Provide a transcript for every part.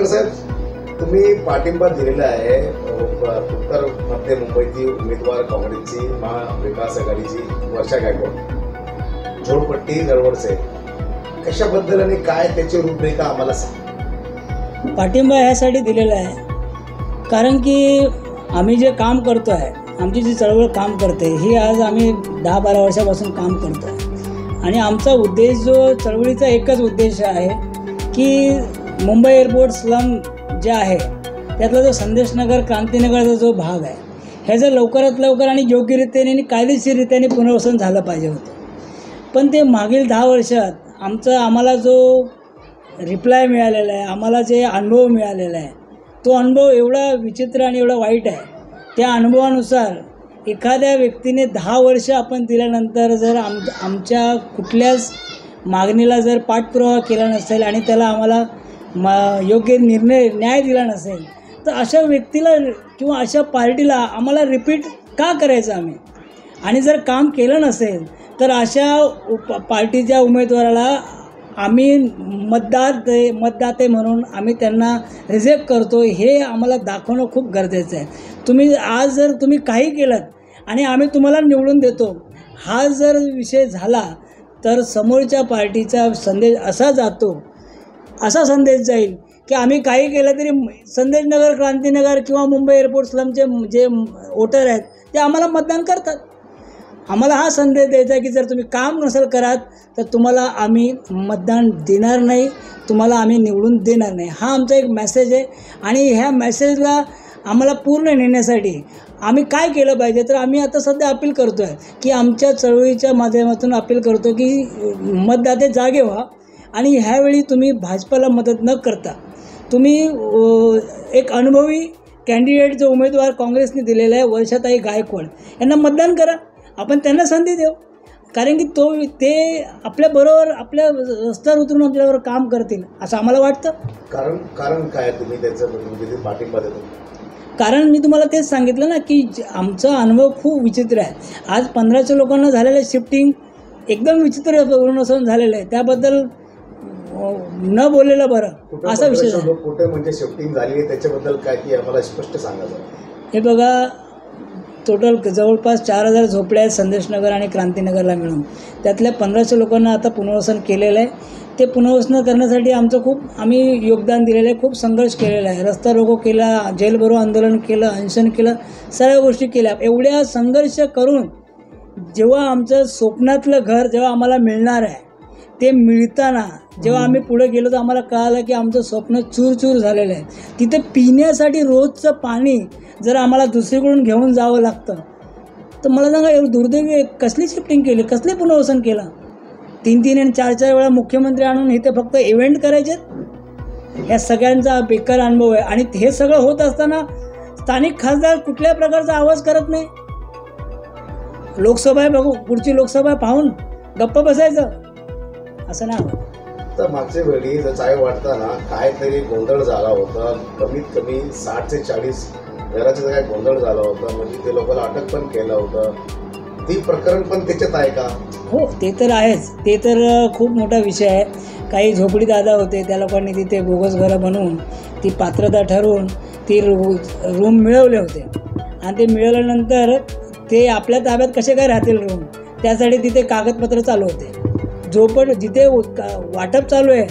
साहेब, तुम्ही पाठिंबा दिलेला आहे उत्तर मध्य मुंबईची उमेदवार काँग्रेसची महाविकास आघाडीची वर्षा गायकवाड, झोडपट्टी दरवडसे, कशाबद्दल आणि काय त्याची रूपरेखा आम्हाला सांग. पाठिंबा ह्यासाठी दिलेला आहे कारण की आम्ही जे काम करतो आहे, आमची जी चळवळ काम करते ही आज आम्ही 10-12 वर्षापासून काम करतो आहे आणि आमचा उद्देश जो चळवळीचा एकच उद्देश आहे की मुंबई एअरपोर्ट स्लम जे आहे त्यातला जो संदेशनगर क्रांतीनगरचा जो भाग आहे ह्याचं लवकरात लवकर आणि योग्यरित्याने आणि कायदेशीररित्याने पुनर्वसन झालं पाहिजे होतं. पण ते मागील 10 वर्षात आम्हाला जो रिप्लाय मिळालेला आहे, आम्हाला जे अनुभव मिळालेला आहे तो अनुभव एवढा विचित्र आणि एवढा वाईट आहे. त्या अनुभवानुसार एखाद्या व्यक्तीने 10 वर्ष आपण दिल्यानंतर जर आमच्या कुठल्याच मागणीला जर पाठपुरावा केला नसेल आणि त्याला आम्हाला योग्य न्याय दिला नसेल तर अशा व्यक्तीला किंवा अशा पार्टीला आम्हाला रिपीट का करायचं आम्ही. आणि जर काम केलं नसेल तर अशा पार्टीच्या उमेदवाराला आम्ही मतदाते म्हणून आम्ही त्यांना रिजेक्ट करतो हे आम्हाला दाखवणं खूप गरजेचं आहे. आज जर तुम्ही काही केलं आणि आम्ही तुम्हाला निवडून देतो हा जर विषय झाला तर समोरच्या पार्टीचा संदेश असा संदेश जाईल की आम्ही काही केलं तरी संदेशनगर क्रांतीनगर किंवा मुंबई एअरपोर्ट स्लमचे जे वोटर आहेत ते आम्हाला मतदान करतात. आम्हाला हा संदेश द्यायचा आहे की जर तुम्ही काम नसेल करत तर तुम्हाला आम्ही मतदान देणार नाही, तुम्हाला आम्ही निवडून देणार नाही. हा आमचा एक मेसेज आहे आणि ह्या मेसेजला आम्हाला पूर्ण नेण्यासाठी आम्ही काय केलं पाहिजे तर आम्ही आता सध्या अपील करतो आहे की आमच्या चळवळीच्या माध्यमातून अपील करतो की मतदाते जागे व्हा आणि ह्यावेळी तुम्ही भाजपाला मदत न करता तुम्ही एक अनुभवी कॅन्डिडेट जो उमेदवार काँग्रेसने दिलेला आहे वर्षाताई गायकवाड यांना मतदान करा. आपण त्यांना संधी देऊ कारण की ते आपल्याबरोबर आपल्या रस्त्यावर उतरून आपल्याबरोबर काम करतील असं आम्हाला वाटतं. कारण काय तुम्ही त्याचं पाठिंबा देतो? कारण मी तुम्हाला तेच सांगितलं ना की आमचा अनुभव खूप विचित्र आहे. आज 1500 लोकांना झालेलं शिफ्टिंग एकदम विचित्र पुनर्वसन झालेलं आहे. त्याबद्दल न बोललेलं बरं असा विषय. कुठे म्हणजे शिफ्टिंग झाली आहे त्याच्याबद्दल काय की आम्हाला स्पष्ट सांगायचं. हे बघा, टोटल जवळपास 4000 झोपड्या आहेत संदेशनगर आणि क्रांतीनगरला मिळून. त्यातल्या 1500 लोकांना आता पुनर्वसन केलेलं आहे. ते पुनर्वसन करण्यासाठी आम्ही योगदान दिलेलं आहे, खूप संघर्ष केलेला आहे, रस्ता रोको केला, जेल भरो आंदोलन केलं, अनशन केलं, सगळ्या गोष्टी केल्या. एवढ्या संघर्ष करून जेव्हा आमचं स्वप्नातलं घर जेव्हा आम्हाला मिळणार आहे ते मिळताना जेव्हा आम्ही पुढे गेलो तर आम्हाला कळालं की आमचं स्वप्न चूरचूर झालेलं आहे. तिथे पिण्यासाठी रोजचं पाणी जर आम्हाला दुसरीकडून घेऊन जावं लागतं तर मला सांगा एवढं दुर्दैवी कसली शिफ्टिंग केली, कसले पुनर्वसन केलं. 3-3 आणि 4-4 वेळा मुख्यमंत्री आणून इथे फक्त इव्हेंट करायचे. ह्या सगळ्यांचा बेकार अनुभव आहे आणि हे सगळं होत असताना स्थानिक खासदार कुठल्या प्रकारचा आवाज करत नाही. लोकसभा बघू, पुढची लोकसभा पाहून गप्प बसायचं असं नाही. तर मागच्या वेळी चाय वाटताना काहीतरी गोंधळ झाला होता, कमीत कमी 60 ते 40 घराचा काय गोंधळ झाला होता, म्हणजे ते लोकांना अटक पण केलं होतं. ती प्रकरण पण त्याच्यात आहे का? हो, ते तर आहेच. ते तर खूप मोठा विषय आहे. काही झोपडी दादा होते, त्या लोकांनी तिथे बोगस घरं बनवून ती पात्रता ठरवून ती रूम मिळवले होते आणि ते मिळवल्यानंतर ते आपल्या ताब्यात कसे काय राहतील रूम, त्यासाठी तिथे कागदपत्र चालू होते. जिथे वाटप चालू आहे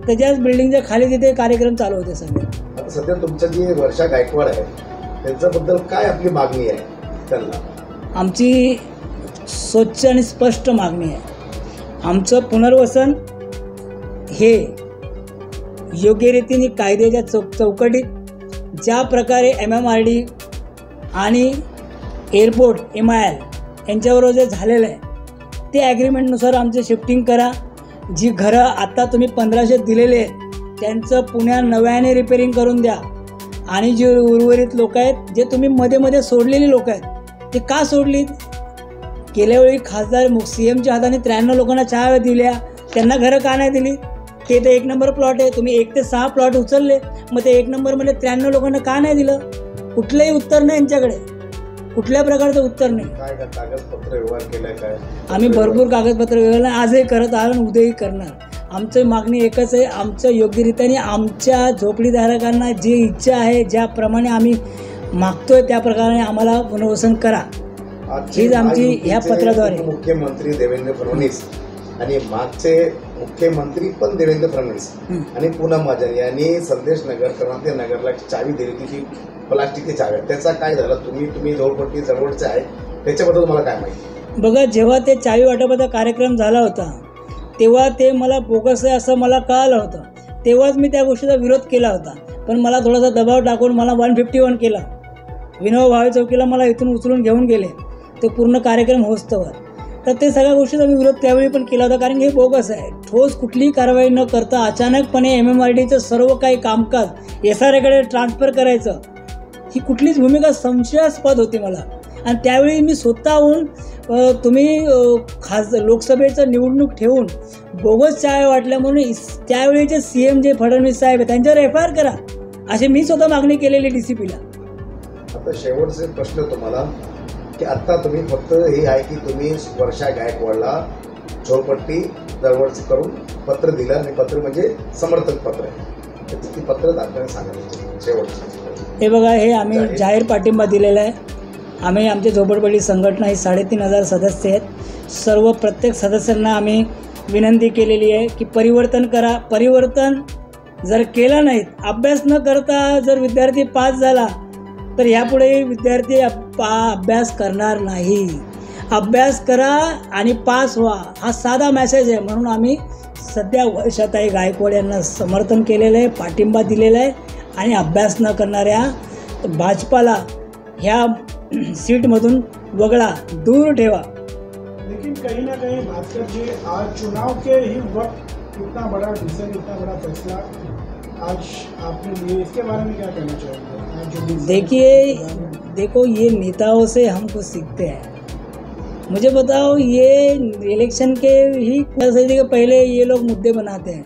त्याच्याच बिल्डिंगच्या खाली तिथे कार्यक्रम चालू होते सगळे. आता सध्या तुमचं जी वर्षा गायकवाड आहे त्यांच्याबद्दल काय आपली मागणी आहे? त्यांना आमची स्वच्छ आणि स्पष्ट मागणी आहे. आमचं पुनर्वसन हे योग्य रीतीने कायद्याच्या चौकटीत ज्या प्रकारे MMRD आणि एअरपोर्ट MIL यांच्याबरोबर जे झालेलं आहे ते ॲग्रीमेंटनुसार आमचं शिफ्टिंग करा. जी घरं आता तुम्ही 1500 दिलेले आहेत त्यांचं पुण्यात नव्याने रिपेरिंग करून द्या आणि जे उर्वरित लोक आहेत जे तुम्ही मध्ये मध्ये सोडलेली लोक आहेत ते का सोडलीत? गेल्या वेळी खासदार CMच्या हाताने 93 लोकांना चहा दिल्या, त्यांना घरं का नाही दिली? ते तर 1 नंबर प्लॉट आहे, तुम्ही 1 ते 6 प्लॉट उचलले, मग ते 1 नंबरमध्ये 93 लोकांना का नाही दिलं? कुठलंही उत्तर नाही यांच्याकडे, कुठल्या प्रकारचं उत्तर नाही. कागदपत्र व्यवहार केला काय? आम्ही भरपूर कागदपत्र व्यवहार आजही करत आहोत आणि उद्याही करणार. आमची मागणी एकच आहे, आमचं योग्यरित्याने आमच्या झोपडीधारकांना जी इच्छा आहे, ज्याप्रमाणे आम्ही मागतोय त्या प्रकारे आम्हाला पुनर्वसन करा, हीच आमची ह्या पत्राद्वारे. मुख्यमंत्री देवेंद्र फडणवीस आणि मागचे मुख्यमंत्री पण देवेंद्र फडणवीस आणि पूनम महाजन यांनी संदेश नगर क्रांती नगरला चावी दिली होती, ती प्लास्टिकची चावी. त्याचा काय झालं? तुम्ही झोपडपट्टी जवळचे आहे, त्याच्याबद्दल मला काय माहिती? बघा, जेव्हा ते चावी वाटपाचा कार्यक्रम झाला होता तेव्हा ते मला बोगस आहे असं मला कळालं होतं. तेव्हाच मी त्या गोष्टीचा विरोध केला होता. पण मला थोडासा दबाव टाकून मला 151 केला. विनोबा भावे चौकीला मला इथून उचलून घेऊन गेले ते पूर्ण कार्यक्रम होस्तवर. तर ते सगळ्या गोष्टीचा मी विरोध त्यावेळी पण केला होता, कारण हे बोगस आहे. ठोस कुठलीही कारवाई न करता अचानकपणे MMRDचं सर्व काही कामकाज SRAकडे ट्रान्सफर करायचं, ही कुठलीच भूमिका संशयास्पद होती मला. आणि त्यावेळी मी स्वतःहून तुम्ही लोकसभेचं निवडणूक ठेवून बोगस चाव्या वाटल्या म्हणून त्यावेळीचे CM जे फडणवीस साहेब आहे त्यांच्यावर FIR करा, अशी मी स्वतः मागणी केलेली DCPला. आता शेवटचे प्रश्न तुम्हाला, की आता तुम्ही फक्त हे आहे की तुम्ही वर्षा गायकवाडला झोपडपट्टी दरवर्षी करून पत्र दिलं, आणि पत्र म्हणजे समर्थन पत्र आहे, ती पत्र आपल्याला सांगायचं शेवटचं. हे बघा, हे आम्ही जाहीर पाठिंबा दिलेला आहे. आम्ही आमची झोपडपट्टी संघटना ही 3,500 सदस्य आहेत. सर्व प्रत्येक सदस्यांना आम्ही विनंती केलेली आहे की परिवर्तन करा. परिवर्तन जर केलं नाहीत, अभ्यास न करता जर विद्यार्थी पास झाला तर यापुढे विद्यार्थी अभ्यास करणार नाही. अभ्यास करा आणि पास व्हा, हा साधा मेसेज आहे. म्हणून आम्ही सध्या वर्षाताई गायकवाड यांना समर्थन केलेलं आहे, पाठिंबा दिलेला आहे. आणि अभ्यास न करणाऱ्या भाजपाला ह्या सीटमधून वगळा, दूर ठेवा. लेकिन कहीं ना कहीं भास्कर जी, आज चुनाव के ही वक्त इतना बड़ा डिसीजन, इतना बड़ा फैसला आज आपने लिए, इसके बारे में क्या कहना चाहेंगे? देखो, ये नेताओं से हम कुछ सीखते हैं. मुझे बताओ, ये इलेक्शन के ही पहले ये लोग मुद्दे बनाते हैं.